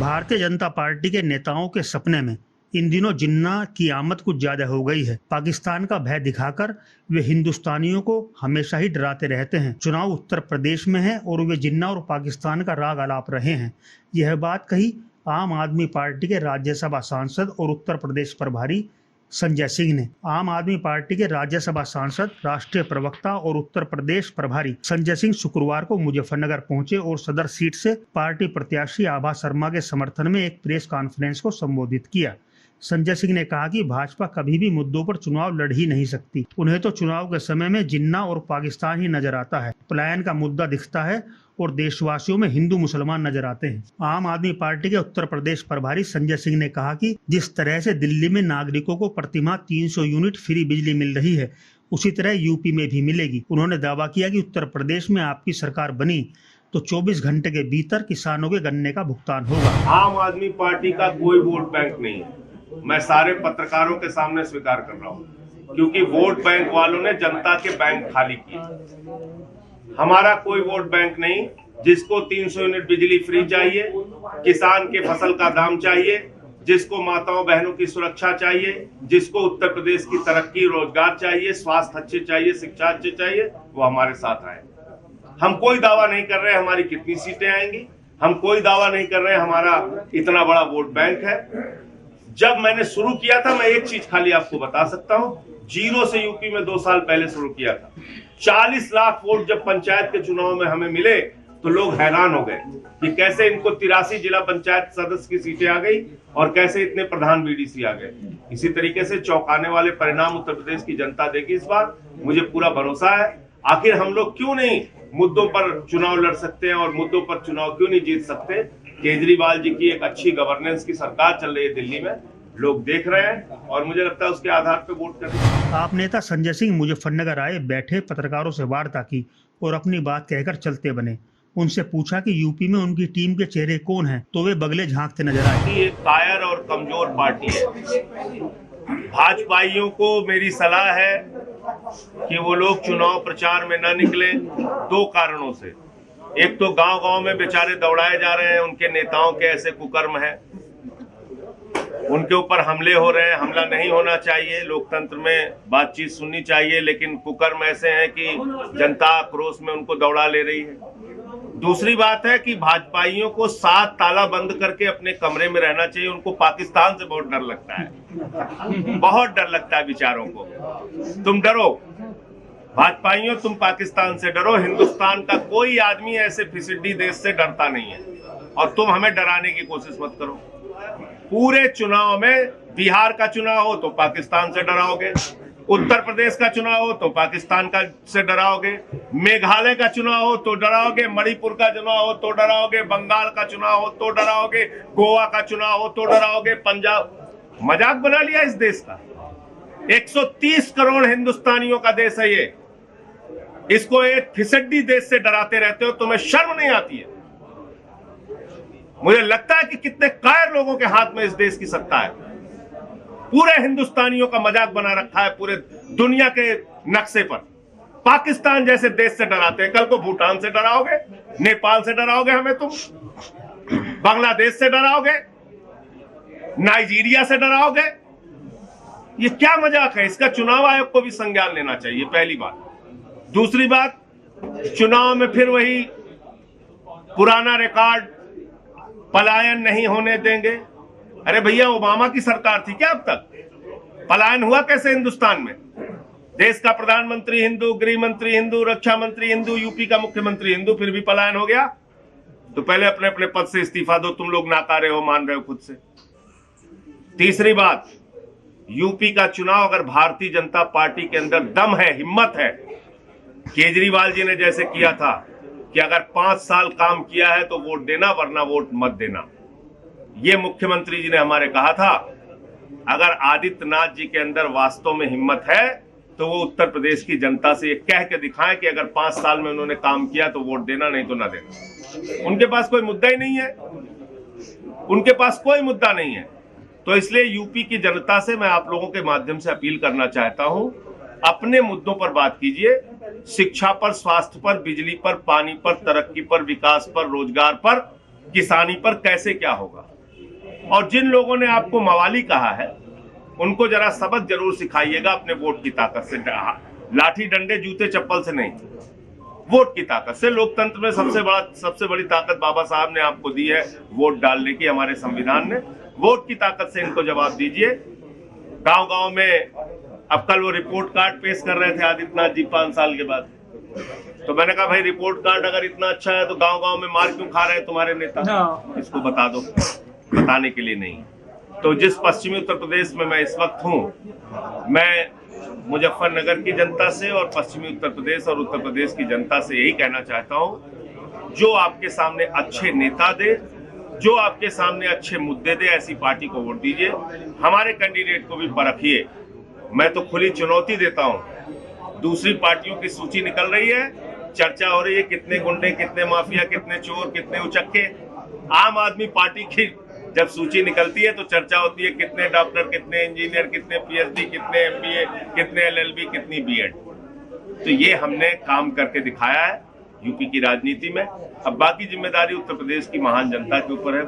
Bharatiya Janata party के नेताओं के सपने में इन दिनों जिन्ना की आमद कुछ ज्यादा हो गई है। पाकिस्तान का भय दिखाकर वे हिंदुस्तानियों को हमेशा ही डराते रहते हैं। चुनाव उत्तर प्रदेश में है और वे जिन्ना और पाकिस्तान का राग आलाप रहे हैं। यह बात कही आम आदमी पार्टी के राज्यसभा सांसद और उत्तर प्रदेश प्रभारी संजय सिंह ने। आम आदमी पार्टी के राज्यसभा सांसद, राष्ट्रीय प्रवक्ता और उत्तर प्रदेश प्रभारी संजय सिंह शुक्रवार को मुजफ्फरनगर पहुंचे और सदर सीट से पार्टी प्रत्याशी आभा शर्मा के समर्थन में एक प्रेस कॉन्फ्रेंस को संबोधित किया। संजय सिंह ने कहा कि भाजपा कभी भी मुद्दों पर चुनाव लड़ ही नहीं सकती। उन्हें तो चुनाव के समय में जिन्ना और पाकिस्तान ही नजर आता है। पलायन का मुद्दा दिखता है और देशवासियों में हिंदू मुसलमान नजर आते हैं। आम आदमी पार्टी के उत्तर प्रदेश प्रभारी संजय सिंह ने कहा कि जिस तरह से दिल्ली में नागरिकों को प्रतिमाह 300 यूनिट फ्री बिजली मिल रही है, उसी तरह यूपी में भी मिलेगी। उन्होंने दावा किया कि उत्तर प्रदेश में आपकी सरकार बनी तो 24 घंटे के भीतर किसानों के गन्ने का भुगतान होगा। आम आदमी पार्टी का कोई वोट बैंक नहीं है। मैं सारे पत्रकारों के सामने स्वीकार कर रहा हूँ, क्योंकि वोट बैंक वालों ने जनता के बैंक खाली किए। हमारा कोई वोट बैंक नहीं। जिसको 300 यूनिट बिजली फ्री चाहिए, किसान के फसल का दाम चाहिए, जिसको माताओं बहनों की सुरक्षा चाहिए, जिसको उत्तर प्रदेश की तरक्की, रोजगार चाहिए, स्वास्थ्य अच्छे चाहिए, शिक्षा अच्छी चाहिए, वो हमारे साथ आए। हम कोई दावा नहीं कर रहे हमारी कितनी सीटें आएंगी, हम कोई दावा नहीं कर रहे हमारा इतना बड़ा वोट बैंक है। जब मैंने शुरू किया था, मैं एक चीज खाली आपको बता सकता हूं, 0 से यूपी में 2 साल पहले शुरू किया था। 40 लाख वोट जब पंचायत के चुनाव में हमें मिले तो लोग हैरान हो गए कि कैसे इनको 83 जिला पंचायत सदस्य की सीटें आ गई और कैसे इतने प्रधान बीडीसी आ गए। इसी तरीके से चौंकाने वाले परिणाम उत्तर प्रदेश की जनता देगी इस बार, मुझे पूरा भरोसा है। आखिर हम लोग क्यों नहीं मुद्दों पर चुनाव लड़ सकते हैं और मुद्दों पर चुनाव क्यों नहीं जीत सकते? केजरीवाल जी की एक अच्छी गवर्नेंस की सरकार चल रही है दिल्ली में, लोग देख रहे हैं और मुझे लगता है उसके आधार पर वोट करेंगे। आप नेता संजय सिंह मुजफ्फरनगर आए, बैठे, पत्रकारों से वार्ता की और अपनी बात कहकर चलते बने। उनसे पूछा कि यूपी में उनकी टीम के चेहरे कौन हैं, तो वे बगले झांकते नजर आए। ये कायर और कमजोर पार्टी है। भाजपाइयों को मेरी सलाह है कि वो लोग चुनाव प्रचार में न निकले, 2 कारणों से। एक तो गांव-गांव में बेचारे दौड़ाए जा रहे हैं, उनके नेताओं के ऐसे कुकर्म है, उनके ऊपर हमले हो रहे हैं। हमला नहीं होना चाहिए, लोकतंत्र में बातचीत सुननी चाहिए, लेकिन कुकर्म ऐसे हैं कि जनता आक्रोश में उनको दौड़ा ले रही है। दूसरी बात है कि भाजपाइयों को 7 ताला बंद करके अपने कमरे में रहना चाहिए। उनको पाकिस्तान से बहुत डर लगता है, बहुत डर लगता है बेचारों को। तुम डरो भाजपाइयों, तुम पाकिस्तान से डरो। हिंदुस्तान का कोई आदमी ऐसे फिसिड्डी देश से डरता नहीं है और तुम हमें डराने की कोशिश मत करो। पूरे चुनाव में बिहार का चुनाव हो तो पाकिस्तान से डराओगे, उत्तर प्रदेश का चुनाव हो तो पाकिस्तान का से डराओगे, मेघालय का चुनाव हो तो डराओगे, मणिपुर का चुनाव हो तो डराओगे, बंगाल का चुनाव हो तो डराओगे, गोवा का चुनाव हो तो डराओगे, पंजाब। मजाक बना लिया इस देश का। 130 करोड़ हिंदुस्तानियों का देश है ये, इसको एक फिसड्डी देश से डराते रहते हो। तुम्हें शर्म नहीं आती है? मुझे लगता है कि कितने कायर लोगों के हाथ में इस देश की सत्ता है। पूरे हिंदुस्तानियों का मजाक बना रखा है पूरे दुनिया के नक्शे पर। पाकिस्तान जैसे देश से डराते हैं, कल को भूटान से डराओगे, नेपाल से डराओगे हमें तुम, बांग्लादेश से डराओगे, नाइजीरिया से डराओगे। ये क्या मजाक है? इसका चुनाव आयोग को भी संज्ञान लेना चाहिए, पहली बात। दूसरी बात, चुनाव में फिर वही पुराना रिकॉर्ड, पलायन नहीं होने देंगे। अरे भैया, ओबामा की सरकार थी क्या अब तक? पलायन हुआ कैसे हिंदुस्तान में? देश का प्रधानमंत्री हिंदू, गृह मंत्री हिंदू, रक्षा मंत्री हिंदू, यूपी का मुख्यमंत्री हिंदू, फिर भी पलायन हो गया? तो पहले अपने अपने पद से इस्तीफा दो। तुम लोग नाकारे हो, मान रहे हो खुद से। तीसरी बात, यूपी का चुनाव अगर भारतीय जनता पार्टी के अंदर दम है, हिम्मत है, केजरीवाल जी ने जैसे किया था कि अगर 5 साल काम किया है तो वोट देना, वरना वोट मत देना। ये मुख्यमंत्री जी ने हमारे कहा था। अगर आदित्यनाथ जी के अंदर वास्तव में हिम्मत है तो वो उत्तर प्रदेश की जनता से ये कह के दिखाएं कि अगर 5 साल में उन्होंने काम किया तो वोट देना, नहीं तो ना देना। उनके पास कोई मुद्दा ही नहीं है, उनके पास कोई मुद्दा नहीं है। तो इसलिए यूपी की जनता से मैं आप लोगों के माध्यम से अपील करना चाहता हूं, अपने मुद्दों पर बात कीजिए। शिक्षा पर, स्वास्थ्य पर, बिजली पर, पानी पर, तरक्की पर, विकास पर, रोजगार पर, किसानी पर कैसे क्या होगा। और जिन लोगों ने आपको मवाली कहा है उनको जरा सबक जरूर सिखाइएगा अपने वोट की ताकत से, लाठी डंडे जूते चप्पल से नहीं, वोट की ताकत से। लोकतंत्र में सबसे बड़ी ताकत बाबा साहब ने आपको दी है वोट डालने की, हमारे संविधान ने। वोट की ताकत से इनको जवाब दीजिए। गांव गांव में अब कल वो रिपोर्ट कार्ड पेश कर रहे थे आदित्यनाथ जी 5 साल के बाद, तो मैंने कहा भाई रिपोर्ट कार्ड अगर इतना अच्छा है तो गांव गांव में मार क्यों खा रहे हैं तुम्हारे नेता, इसको बता दो। बताने के लिए नहीं। तो जिस पश्चिमी उत्तर प्रदेश में मैं इस वक्त हूं, मैं मुजफ्फरनगर की जनता से और पश्चिमी उत्तर प्रदेश और उत्तर प्रदेश की जनता से यही कहना चाहता हूं, जो आपके सामने अच्छे नेता दे, जो आपके सामने अच्छे मुद्दे दे, ऐसी पार्टी को वोट दीजिए। हमारे कैंडिडेट को भी परखिए। मैं तो खुली चुनौती देता हूं। दूसरी पार्टियों की सूची निकल रही है, चर्चा हो रही है कितने गुंडे, कितने माफिया, कितने चोर, कितने उचक्के। आम आदमी पार्टी की जब सूची निकलती है तो चर्चा होती है कितने डॉक्टर, कितने इंजीनियर, कितने पीएचडी, कितने एमबीए, कितने एलएलबी, कितनी बीएड। तो ये हमने काम करके दिखाया है यूपी की राजनीति में। अब बाकी जिम्मेदारी उत्तर प्रदेश की महान जनता के ऊपर है।